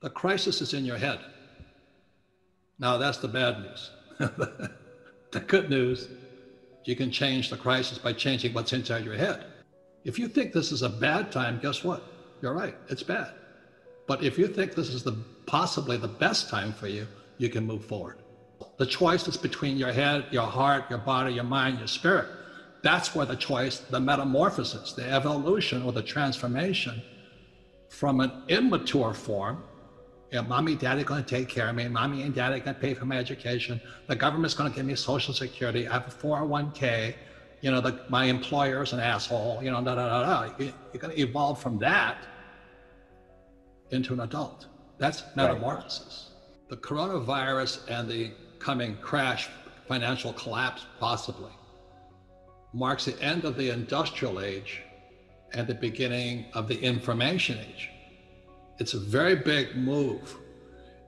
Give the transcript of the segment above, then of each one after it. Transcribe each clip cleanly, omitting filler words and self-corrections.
The crisis is in your head. Now that's the bad news. The good news, you can change the crisis by changing what's inside your head. If you think this is a bad time, guess what? You're right, it's bad. But if you think this is possibly the best time for you, you can move forward. The choice is between your head, your heart, your body, your mind, your spirit. That's where the choice, the metamorphosis, the evolution or the transformation from an immature form. Mommy, daddy going to take care of me. Mommy and daddy going to pay for my education. The government's going to give me Social Security. I have a 401k. My employer is an asshole. You're going to evolve from that into an adult. That's metamorphosis. Right. The coronavirus and the coming crash, financial collapse possibly, marks the end of the industrial age and the beginning of the information age. It's a very big move.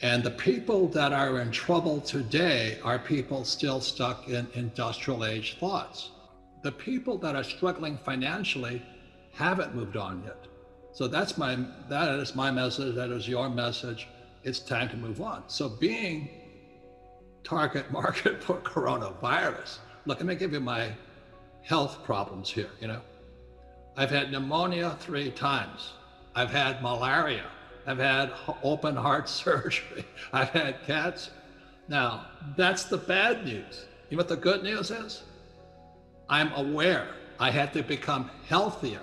And the people that are in trouble today are people still stuck in industrial age thoughts. The people that are struggling financially haven't moved on yet. So that is my message, that is your message. It's time to move on. So being target market for coronavirus, look, let me give you my health problems here. I've had pneumonia 3 times. I've had malaria. I've had open heart surgery. I've had cancer. Now, that's the bad news. You know what the good news is? I'm aware I had to become healthier.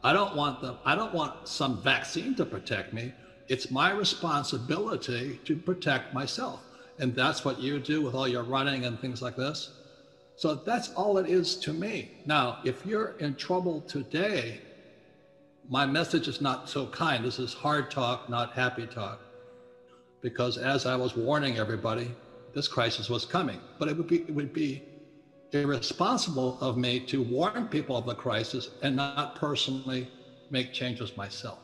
I don't want some vaccine to protect me. It's my responsibility to protect myself. And that's what you do with all your running and things like this. So that's all it is to me. Now, if you're in trouble today, my message is not so kind. This is hard talk, not happy talk. Because as I was warning everybody, this crisis was coming. But it would be irresponsible of me to warn people of the crisis and not personally make changes myself.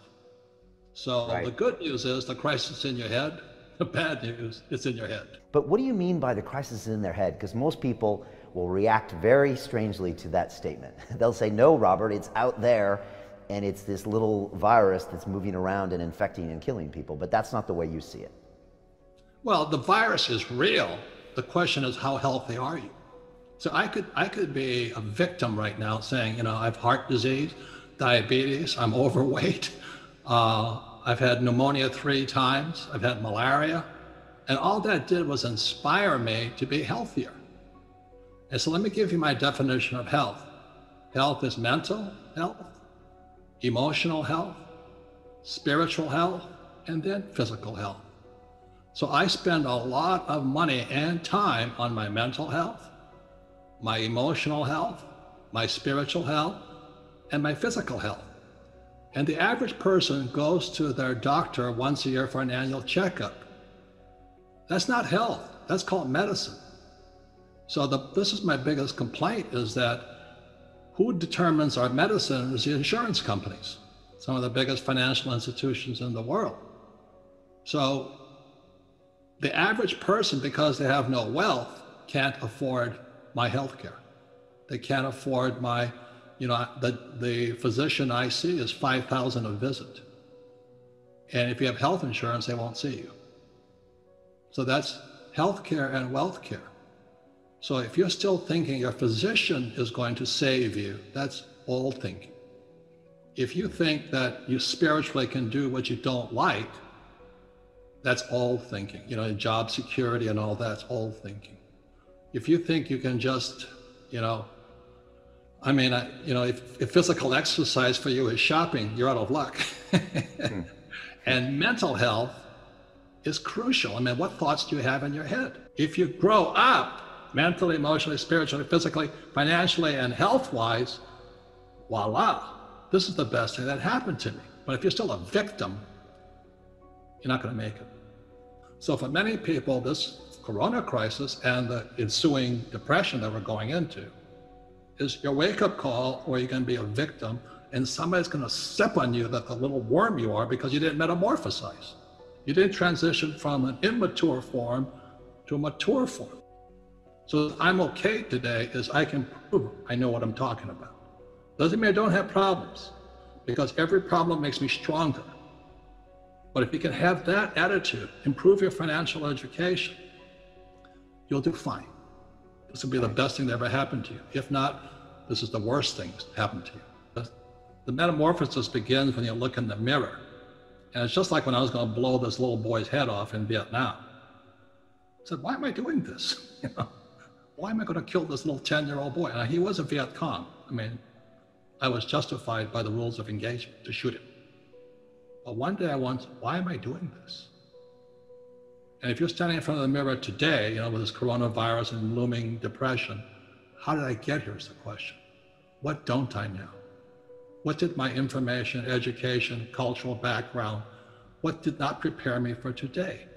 So right. The good news is the crisis is in your head. The bad news is in your head. But what do you mean by the crisis is in their head? Because most people will react very strangely to that statement. They'll say, no, Robert, it's out there, and it's this little virus that's moving around and infecting and killing people. But that's not the way you see it. Well, the virus is real. The question is, how healthy are you? So I could be a victim right now saying, I have heart disease, diabetes, I'm overweight, I've had pneumonia 3 times, I've had malaria, and all that did was inspire me to be healthier. And so let me give you my definition of health. Health is mental health, emotional health, spiritual health, and then physical health. So I spend a lot of money and time on my mental health, my emotional health, my spiritual health, and my physical health. And the average person goes to their doctor once a year for an annual checkup. That's not health, that's called medicine. So this is my biggest complaint, is that who determines our medicine is the insurance companies, some of the biggest financial institutions in the world. So the average person, because they have no wealth, can't afford my health care. They can't afford my, the physician I see is $5,000 a visit. And if you have health insurance, they won't see you. So that's health care and wealth care. So if you're still thinking your physician is going to save you, that's old thinking. If you think that you spiritually can do what you don't like, that's old thinking. Job security and all that's old thinking. If you think you can just, if physical exercise for you is shopping, you're out of luck. And mental health is crucial. What thoughts do you have in your head? If you grow up mentally, emotionally, spiritually, physically, financially, and health-wise, voila, this is the best thing that happened to me. But if you're still a victim, you're not going to make it. So for many people, this corona crisis and the ensuing depression that we're going into is your wake-up call, or you're going to be a victim, and somebody's going to step on you, that the little worm you are, because you didn't metamorphosize. You didn't transition from an immature form to a mature form. So I'm okay today is I can prove I know what I'm talking about. Doesn't mean I don't have problems, because every problem makes me stronger. But if you can have that attitude, improve your financial education, you'll do fine. This will be the best thing that ever happened to you. If not, this is the worst thing that happened to you. The metamorphosis begins when you look in the mirror. And it's just like when I was going to blow this little boy's head off in Vietnam. I said, why am I doing this? You know, why am I going to kill this little 10-year-old boy? And he was a Viet Cong. I mean, I was justified by the rules of engagement to shoot him. But one day I wondered, why am I doing this? And if you're standing in front of the mirror today, you know, with this coronavirus and looming depression, how did I get here is the question. What don't I know? What did my information, education, cultural background, what did not prepare me for today?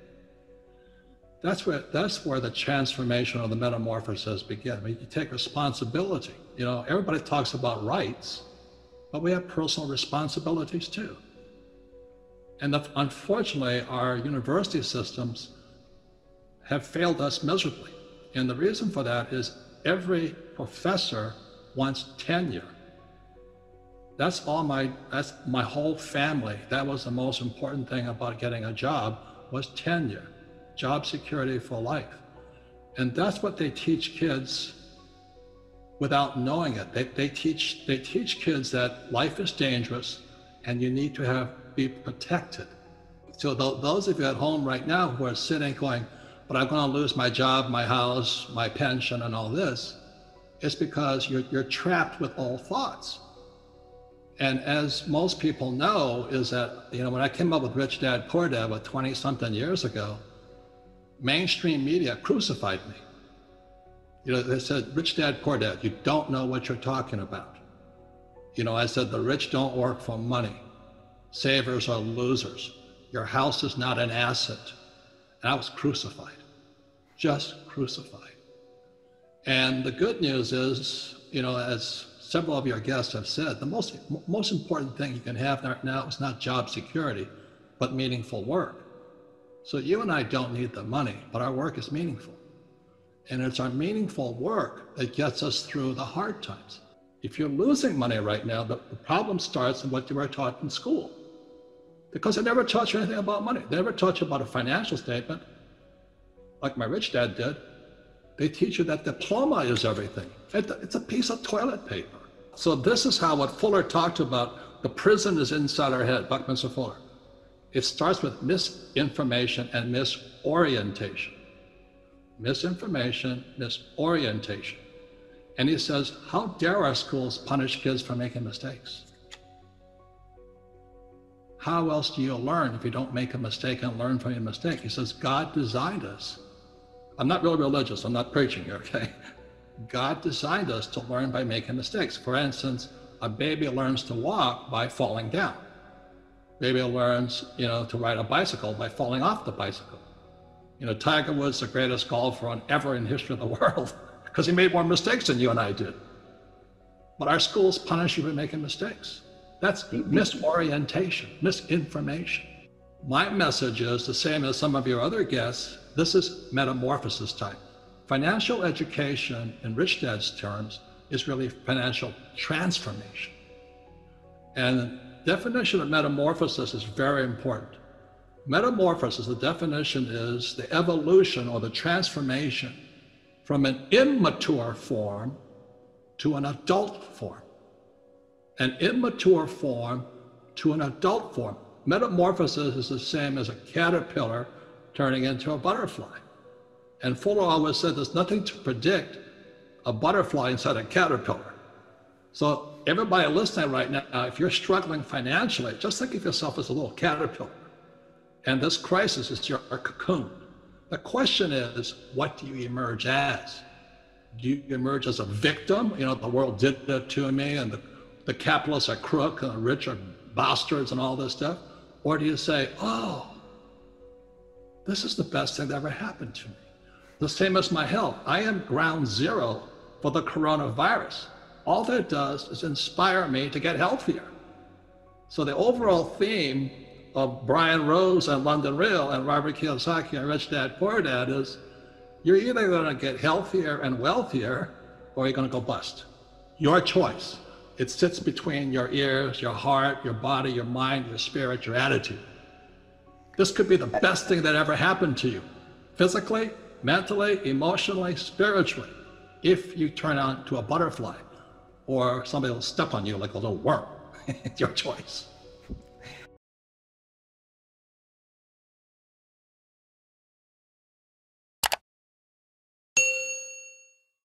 That's where the transformation of the metamorphosis begins. I mean, you take responsibility. You know, everybody talks about rights, but we have personal responsibilities too. And unfortunately, our university systems have failed us miserably. And the reason for that is every professor wants tenure. That's my whole family. That was the most important thing about getting a job, was tenure, job security for life. And that's what they teach kids without knowing it. They teach kids that life is dangerous and you need to be protected. So those of you at home right now who are sitting going, but I'm going to lose my job, my house, my pension, and all this, it's because you're trapped with old thoughts. And as most people know, is that, you know, when I came up with Rich Dad, Poor Dad 20-something years ago, mainstream media crucified me. You know, they said, Rich Dad, Poor Dad, you don't know what you're talking about. You know, I said, the rich don't work for money. Savers are losers. Your house is not an asset. And I was crucified, just crucified. And the good news is, you know, as several of your guests have said, the most important thing you can have right now is not job security, but meaningful work. So you and I don't need the money, but our work is meaningful. And it's our meaningful work that gets us through the hard times. If you're losing money right now, the problem starts in what you were taught in school. Because they never taught you anything about money. They never taught you about a financial statement, like my rich dad did. They teach you that diploma is everything. It's a piece of toilet paper. So this is how what Fuller talked about, the prison is inside our head, Buckminster Fuller. It starts with misinformation and misorientation. Misinformation, misorientation. And he says, how dare our schools punish kids for making mistakes? How else do you learn if you don't make a mistake and learn from your mistake? He says, God designed us. I'm not real religious, I'm not preaching here, okay? God designed us to learn by making mistakes. For instance, a baby learns to walk by falling down. Baby learns, you know, to ride a bicycle by falling off the bicycle. You know, Tiger Woods, the greatest golfer ever in history of the world, because he made more mistakes than you and I did. But our schools punish you for making mistakes. That's misorientation, misinformation. My message is the same as some of your other guests. This is metamorphosis time. Financial education, in Rich Dad's terms, is really financial transformation. And the definition of metamorphosis is very important. Metamorphosis, the definition is the evolution or the transformation from an immature form to an adult form. An immature form to an adult form. Metamorphosis is the same as a caterpillar turning into a butterfly. And Fuller always said there's nothing to predict a butterfly inside a caterpillar. So everybody listening right now, if you're struggling financially, just think of yourself as a little caterpillar. And this crisis is your cocoon. The question is, what do you emerge as? Do you emerge as a victim? You know, the world did that to me, and the capitalists are crook, and the rich are bastards, and all this stuff? Or do you say, oh, this is the best thing that ever happened to me? The same as my health. I am ground zero for the coronavirus. All that does is inspire me to get healthier. So the overall theme of Brian Rose and London Real and Robert T Kiyosaki and Rich Dad Poor Dad is, you're either going to get healthier and wealthier, or you're going to go bust. Your choice. It sits between your ears, your heart, your body, your mind, your spirit, your attitude. This could be the best thing that ever happened to you, physically, mentally, emotionally, spiritually, if you turn on to a butterfly or somebody will step on you like a little worm. It's your choice.